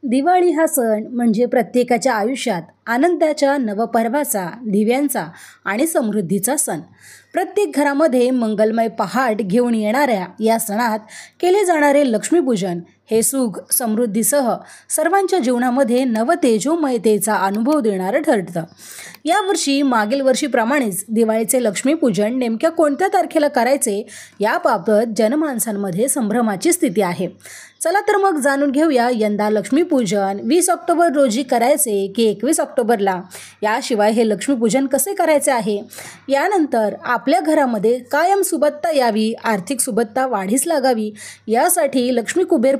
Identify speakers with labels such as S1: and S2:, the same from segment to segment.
S1: दिवाळी हा सण म्हणजे प्रत्येकाच्या आयुष्यात आनंदाच्या नवपर्वाचा, दिव्यांचा आणि समृद्धीचा सण. प्रत्येक घरामध्ये मंगलमय पहाट घेऊन येणाऱ्या या सणात केले जाणारे लक्ष्मीपूजन हे सुख समृद्धीसह सर्वांच्या जीवनामध्ये नवतेजोमयतेचा अनुभव देणारं ठरतं. यावर्षी मागील वर्षीप्रमाणेच दिवाळीचे लक्ष्मीपूजन नेमक्या कोणत्या तारखेला करायचे याबाबत जनमानसांमध्ये संभ्रमाची स्थिती आहे. चला तर मग जाणून घेऊया यंदा लक्ष्मीपूजन 20 ऑक्टोबर रोजी करायचे की 21 ऑक्टोबरला. याशिवाय हे लक्ष्मीपूजन कसे करायचे आहे, यानंतर आपल्या घरामध्ये कायम सुबत्ता यावी, आर्थिक सुबत्ता वाढीस लागावी यासाठी लक्ष्मी कुबेर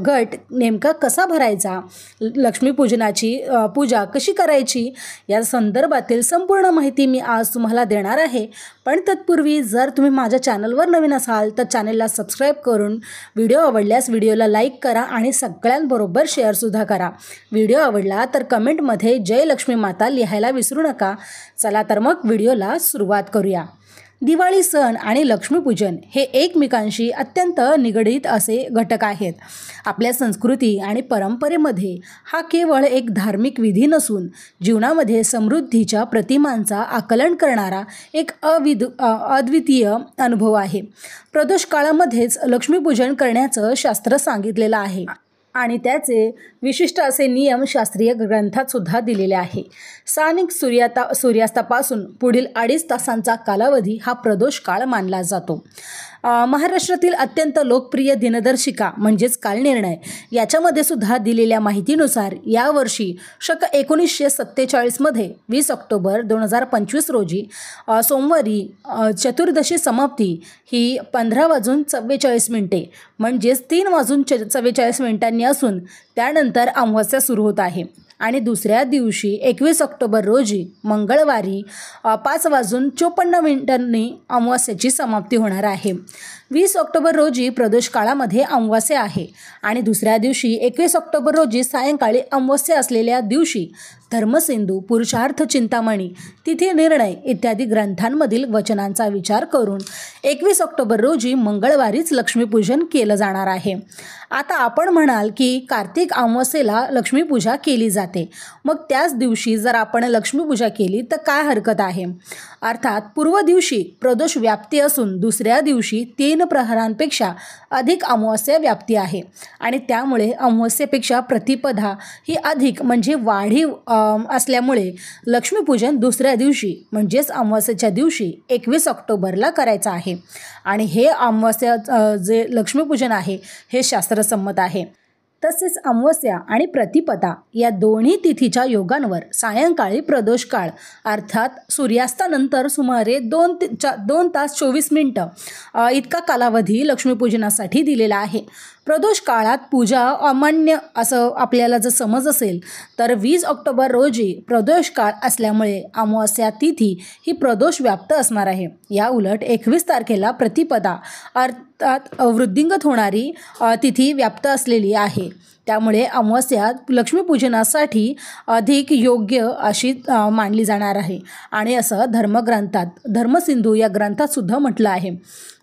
S1: गट नेमका कसा भरायचा, लक्ष्मीपूजनाची पूजा कशी करायची या संदर्भातील संपूर्ण माहिती मी आज तुम्हाला देणार आहे. पण तत्पूर्वी जर तुम्ही माझ्या चॅनलवर नवीन असाल तर चॅनलला सबस्क्राईब करून व्हिडिओ आवडल्यास व्हिडिओला लाईक करा आणि सगळ्यांबरोबर शेअरसुद्धा करा. व्हिडिओ आवडला तर कमेंटमध्ये जय लक्ष्मी माता लिहायला विसरू नका. चला तर मग व्हिडिओला सुरुवात करूया. दिवाळी सण आणि लक्ष्मीपूजन हे एकमेकांशी अत्यंत निगडीत असे घटक आहेत. आपल्या संस्कृती आणि परंपरेमध्ये हा केवळ एक धार्मिक विधी नसून जीवनामध्ये समृद्धीच्या प्रतिमांचा आकलन करणारा एक अद्वितीय अनुभव आहे. प्रदोष काळामध्येच लक्ष्मीपूजन करण्याचं शास्त्र सांगितलेलं आहे आणि त्याचे विशिष्ट असे नियम शास्त्रीय ग्रंथात सुद्धा दिलेले आहे. स्थानिक सूर्यास्तापासून पुढील 2.5 तासांचा कालावधी हा प्रदोष काळ मानला जातो. महाराष्ट्रातील अत्यंत लोकप्रिय दिनदर्शिका म्हणजेच कालनिर्णय याच्यामध्ये सुद्धा दिलेल्या माहितीनुसार यावर्षी शक 1947मध्ये 20 ऑक्टोबर 2025 रोजी सोमवारी चतुर्दशी समाप्ती ही 15:44 म्हणजेच 3:44 असून त्यानंतर अमावस्या सुरू होत आहे आणि दुसऱ्या दिवशी 21 ऑक्टोबर रोजी मंगळवारी 5:54 अमावस्येची समाप्ती होणार आहे. 20 ऑक्टोबर रोजी प्रदोष काळामध्ये अमावस्या आहे आणि दुसऱ्या दिवशी 21 ऑक्टोबर रोजी सायंकाळी अमावस्या असलेल्या दिवशी धर्मसिंधू, पुरुषार्थ चिंतामणी, तिथी निर्णय इत्यादी ग्रंथांमधील वचनांचा विचार करून 21 ऑक्टोबर रोजी मंगळवारीच लक्ष्मीपूजन केलं जाणार आहे. आता आपण म्हणाल की कार्तिक अमावस्येला लक्ष्मीपूजा केली जाते, मग त्याच दिवशी जर आपण लक्ष्मीपूजा केली तर काय हरकत आहे. अर्थात पूर्व दिवशी प्रदोष व्याप्ती असून दुसऱ्या दिवशी 3 प्रहरांपेक्षा अधिक अमावस्या व्याप्ती आहे आणि त्यामुळे अमावस्येपेक्षा प्रतिपदा ही अधिक म्हणजे वाढीव असल्यामुळे लक्ष्मीपूजन दुसऱ्या दिवशी म्हणजेच अमावस्येच्या दिवशी 21 ऑक्टोबरला करायचं आहे आणि हे अमावस्या जे लक्ष्मीपूजन आहे हे शास्त्रसंमत आहे. तसेच अमावस्या आणि प्रतिपदा या दोन्ही तिथीच्या योगांवर सायंकाळी प्रदोष काळ अर्थात सूर्यास्तानंतर सुमारे 2 तास 24 मिनिटं इतका कालावधी लक्ष्मीपूजनासाठी दिलेला आहे. प्रदोष काळात पूजा अमान्य असं आपल्याला जर समज असेल तर 20 ऑक्टोबर रोजी प्रदोष काळ असल्यामुळे अमावस्या तिथी ही प्रदोष व्याप्त असणार आहे. या उलट 21 तारखेला प्रतिपदा अर्थात वृद्धिंगत होणारी तिथी व्याप्त असलेली आहे. त्यामुळे अमावस्या लक्ष्मीपूजनासाठी अधिक योग्य अशी मानली जाणार आहे आणि असं धर्मग्रंथात धर्मसिंधू या ग्रंथात सुद्धा म्हटलं आहे.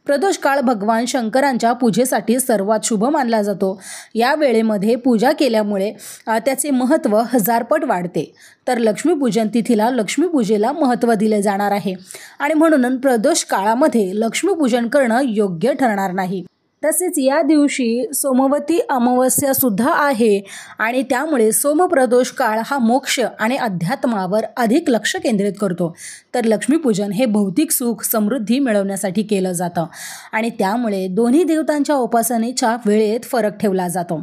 S1: प्रदोष काळ भगवान शंकरांच्या पूजेसाठी सर्वात शुभ मानला जातो. या वेळेमध्ये पूजा केल्यामुळे त्याचे महत्त्व 1000 पट वाढते. तर लक्ष्मीपूजन तिथीला लक्ष्मीपूजेला महत्त्व दिले जाणार आहे आणि म्हणून प्रदोष काळामध्ये लक्ष्मीपूजन करणं योग्य ठरणार नाही. तसेच या दिवशी सोमवती अमावस्या सुद्धा आहे आणि त्यामुळे सोमप्रदोष काळ हा मोक्ष आणि अध्यात्मावर अधिक लक्ष केंद्रित करतो. तर लक्ष्मीपूजन हे भौतिक सुख समृद्धी मिळवण्यासाठी केलं जातं आणि त्यामुळे दोन्ही देवतांच्या उपासनेच्या वेळेत फरक ठेवला जातो.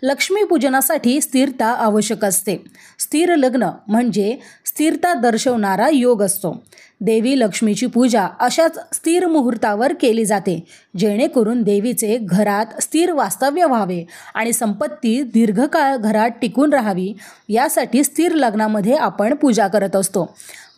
S1: लक्ष्मीपूजनासाठी स्थिरता आवश्यक असते. स्थिर लग्न म्हणजे स्थिरता दर्शवणारा योग असतो. देवी लक्ष्मीची पूजा अशाच स्थिर मुहूर्तावर केली जाते जेणेकरून देवीचे घरात स्थिर वास्तव्य व्हावे आणि संपत्ती दीर्घकाळ घरात टिकून राहावी यासाठी स्थिर लग्नामध्ये आपण पूजा करत असतो.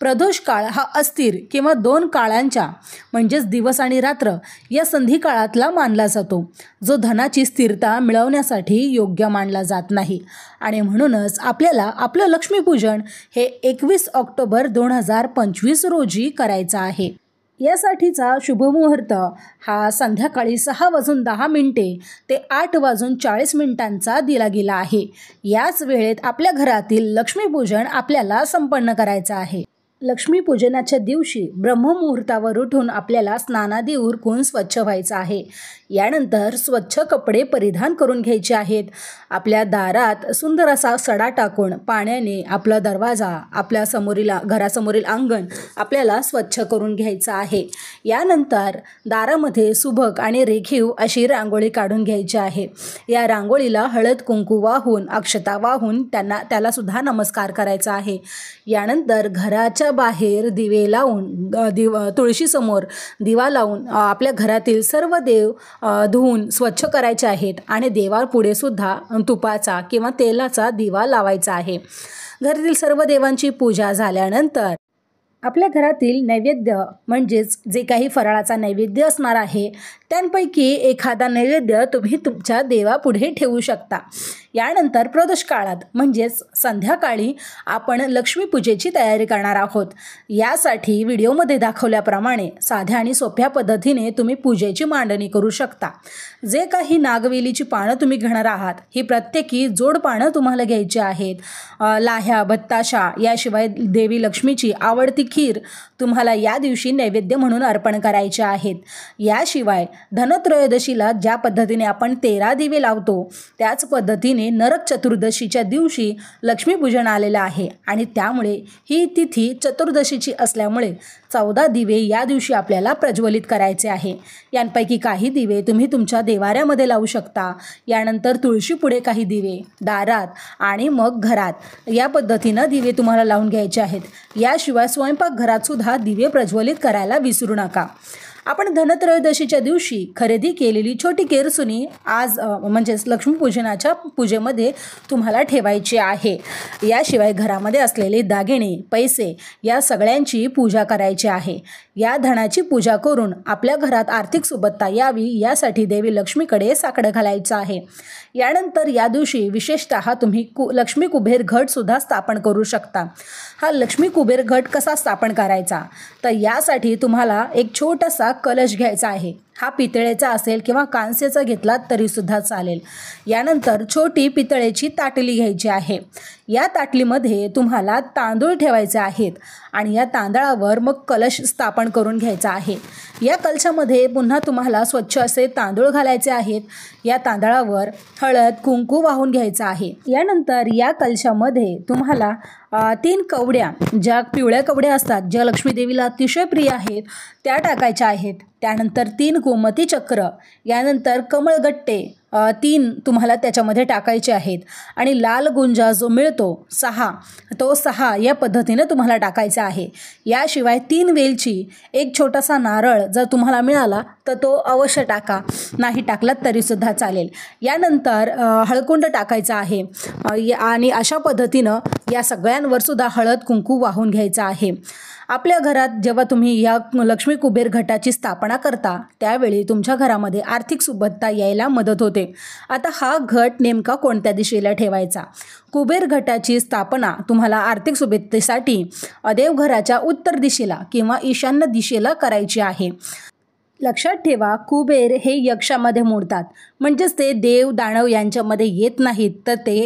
S1: प्रदोष काळ हा अस्थिर किंवा 2 काळांच्या म्हणजेच दिवस आणि रात्र या संधी काळातला मानला जातो, जो धनाची स्थिरता मिळवण्यासाठी योग्य मानला जात नाही आणि म्हणूनच आपल्याला आपलं लक्ष्मीपूजन हे 21 ऑक्टोबर 2025 रोजी करायचं आहे. यासाठीचा शुभमुहूर्त हा संध्याकाळी 6:10 ते 8:40 दिला गेला आहे। याच वेळेत आपल्या घरातील लक्ष्मीपूजन आपल्याला संपन्न करायचं आहे। लक्ष्मीपूजनाच्या दिवशी ब्रह्ममुहूर्तावर उठून आपल्याला स्नानादी उरकून स्वच्छ व्हायचं आहे। यानंतर स्वच्छ कपडे परिधान करून घ्यायचे आहेत। आपल्या दारात सुंदर असा सडा टाकून पाण्याने आपला दरवाजा, आपल्या घरासमोरील अंगण आपल्याला स्वच्छ करून घ्यायचं आहे। यानंतर दारामध्ये सुबक आणि रेखीव अशी रांगोळी काढून घ्यायची आहे। या रांगोळीला हळद कुंकू वाहून, अक्षता वाहून त्याला सुद्धा नमस्कार करायचा आहे। यानंतर घराच्या बाहेर दिवे लावून तुळशीसमोर दिवा लावून आपल्या घरातील सर्व देव धुवून स्वच्छ करायचे आहेत आणि देवापुढे सुद्धा तुपाचा किंवा तेलाचा दिवा लावायचा आहे। घरातील सर्व देवांची पूजा झाल्यानंतर आपल्या घरातील नैवेद्य म्हणजेच जे काही फराळाचा नैवेद्य असणार आहे त्यांपैकी एखादा नैवेद्य तुम्ही तुमच्या देवापुढे ठेवू शकता। यानंतर प्रदोष काळात म्हणजेच संध्याकाळी आपण लक्ष्मीपूजेची तयारी करणार आहोत। यासाठी व्हिडिओमध्ये दाखवल्याप्रमाणे साध्या आणि सोप्या पद्धतीने तुम्ही पूजेची मांडणी करू शकता। जे काही नागवेलीची पानं तुम्ही घेणार आहात ही प्रत्येकी जोड पानं तुम्हाला घ्यायची आहेत। लाह्या, बत्ताशा याशिवाय देवी लक्ष्मीची आवडती खीर तुम्हाला या दिवशी नैवेद्य म्हणून अर्पण करायचे आहेत। याशिवाय धनत्रयोदशीला ज्या पद्धतीने आपण 13 दिवे लावतो त्याच पद्धतीने नरक चतुर्दशीच्या दिवशी लक्ष्मीपूजन आलेलं आहे आणि त्यामुळे ही तिथी चतुर्दशीची असल्यामुळे 14 दिवे या दिवशी आपल्याला प्रज्वलित करायचे आहे। यांपैकी काही दिवे तुम्ही तुमच्या देवाऱ्यामध्ये लावू शकता। यानंतर तुळशीपुढे काही दिवे, दारात आणि मग घरात या पद्धतीनं दिवे तुम्हाला लावून घ्यायचे आहेत। याशिवाय स्वयंपाकघरात सुद्धा दिवे प्रज्वलित करायला विसरू नका। आपण धनत्रयोदशीच्या दिवशी खरेदी केलेली छोटी केरसुनी आज म्हणजेच लक्ष्मीपूजनाच्या पूजेमध्ये तुम्हाला ठेवायची आहे। याशिवाय घरामध्ये असलेले दागिने, पैसे या सगळ्यांची पूजा करायची आहे। या धनाची पूजा करून आपल्या घरात आर्थिक सुबत्ता यावी यासाठी देवी लक्ष्मीकडे साकडं घालायचं आहे। यानंतर या दिवशी विशेषतः तुम्ही लक्ष्मी कुबेर घट सुद्धा स्थापन करू शकता। हा लक्ष्मी कुबेर घट कसा स्थापन करायचा तर यासाठी तुम्हाला एक छोटासा कलश घ्यायचा आहे। हा पितळेचा असेल किंवा कांस्याचा घेतला तरी सुद्धा चालेल। यानंतर छोटी पितळेची ताटली घ्यायची आहे। या ताटलीमध्ये तुम्हाला तांदूळ ठेवायचे आहेत आणि या तांदळावर मग कलश स्थापन करून घ्यायचा आहे। या कलशामध्ये पुन्हा तुम्हाला स्वच्छ असे तांदूळ घालायचे आहेत। या तांदळावर हळद कुंकू वाहून घ्यायचं आहे। यानंतर या कलशामध्ये तुम्हाला 3 कवड्या, ज्या पिवळ्या कवड्या असतात ज्या लक्ष्मी देवीला अतिशय प्रिय आहेत त्या टाकायच्या आहेत। त्यानंतर 3 गोमती चक्र, यानंतर कमळगट्टे 3 तुम्हाला त्याच्यामध्ये टाकायचे आहेत आणि लाल गुंजा जो मिळतो 6 या पद्धतीने तुम्हाला टाकायचा आहे। याशिवाय 3 वेलची, एक छोटासा नारळ जर तुम्हाला मिळाला तर तो अवश्य टाका, नाही टाकलात तरीसुद्धा चालेल। यानंतर हळकुंड टाकायचा आहे आणि अशा पद्धतीनं या सगळ्यांवर सुद्धा हळद कुंकू वाहून घ्यायचा आहे। आपल्या घरात जेव्हा तुम्ही या लक्ष्मी कुबेर घटाची स्थापना करता त्यावेळी तुमच्या घरामध्ये आर्थिक सुबत्ता यायला मदत होते। आता हा घट नेमका कोणत्या दिशेला ठेवायचा? कुबेर घटाची स्थापना तुम्हाला आर्थिक सुबत्तेसाठी देवघराच्या उत्तर दिशेला किंवा ईशान्य दिशेला करायची आहे। लक्षात ठेवा, कुबेर हे यक्षामध्ये मोडतात, म्हणजेच ते देव दानव यांच्यामध्ये येत नाहीत तर ते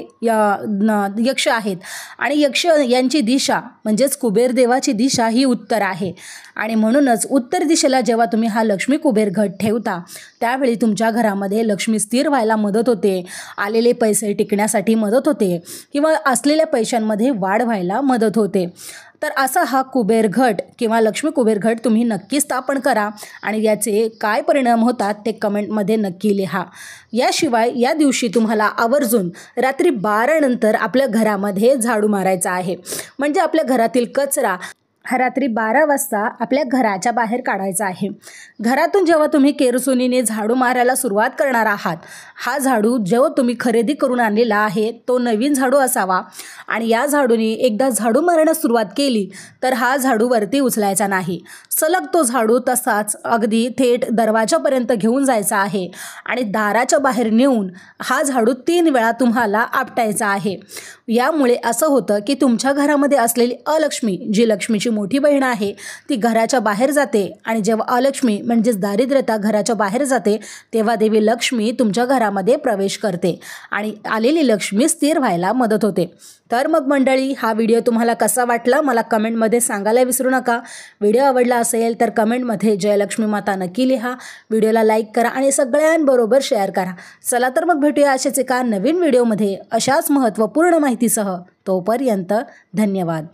S1: यक्ष आहेत आणि यक्ष यांची दिशा म्हणजेच कुबेर देवाची दिशा ही उत्तर आहे आणि म्हणूनच उत्तर दिशेला जेव्हा तुम्ही हा लक्ष्मी कुबेर घट ठेवता त्यावेळी तुमच्या घरामध्ये लक्ष्मी स्थिर व्हायला मदत होते, आलेले पैसे टिकण्यासाठी मदत होते किंवा असलेल्या पैशांमध्ये वाढ व्हायला मदत होते। तर असा हा कुबेर घट किंवा लक्ष्मी कुबेर घट तुम्ही नक्की स्थापन करा आणि याचे काय परिणाम होतात ते कमेंटमध्ये नक्की लिहा। याशिवाय या दिवशी तुम्हाला आवर्जून रात्री 12 नंतर आपल्या घरामध्ये झाडू मारायचा आहे, म्हणजे आपल्या घरातील कचरा हा रात्री 12 वाजता आपल्या घराच्या बाहेर काढायचा आहे। घरातून जेव्हा तुम्ही केरसुनीने झाडू मारायला सुरुवात करणार आहात, हा झाडू जो तुम्ही खरेदी करून आणलेला आहे तो नवीन झाडू असावा आणि या झाडूने एकदा झाडू मारण्यास सुरुवात केली तर हा झाडू वरती उचलायचा नाही, सलग तो झाडू तसाच अगदी थेट दरवाजापर्यंत घेऊन जायचा आहे आणि दाराच्या बाहेर नेऊन हा झाडू 3 वेळा तुम्हाला आपटायचा आहे। यामुळे असं होतं की तुमच्या घरामध्ये असलेली अलक्ष्मी, जी लक्ष्मीची मोठी बहीण आहे ती घराच्या बाहेर जाते आणि जेव्हा अलक्ष्मी म्हणजेच दारिद्र्यता घराच्या बाहेर जाते तेव्हा देवी लक्ष्मी तुमच्या घरामध्ये प्रवेश करते आणि आलेली लक्ष्मी स्थिर व्हायला मदत होते. तर मग मंडळी, हा व्हिडिओ तुम्हाला कसा वाटला मला कमेंटमध्ये सांगायला विसरू नका. व्हिडिओ आवडला असेल तर कमेंटमध्ये जय लक्ष्मी माता नक्की लिहा. व्हिडिओला लाईक करा आणि सगळ्यांबरोबर शेअर करा. चला तर मग भेटूया अशाच एका नवीन व्हिडिओमध्ये अशाच महत्त्वपूर्ण माहितीसह. तोपर्यंत धन्यवाद.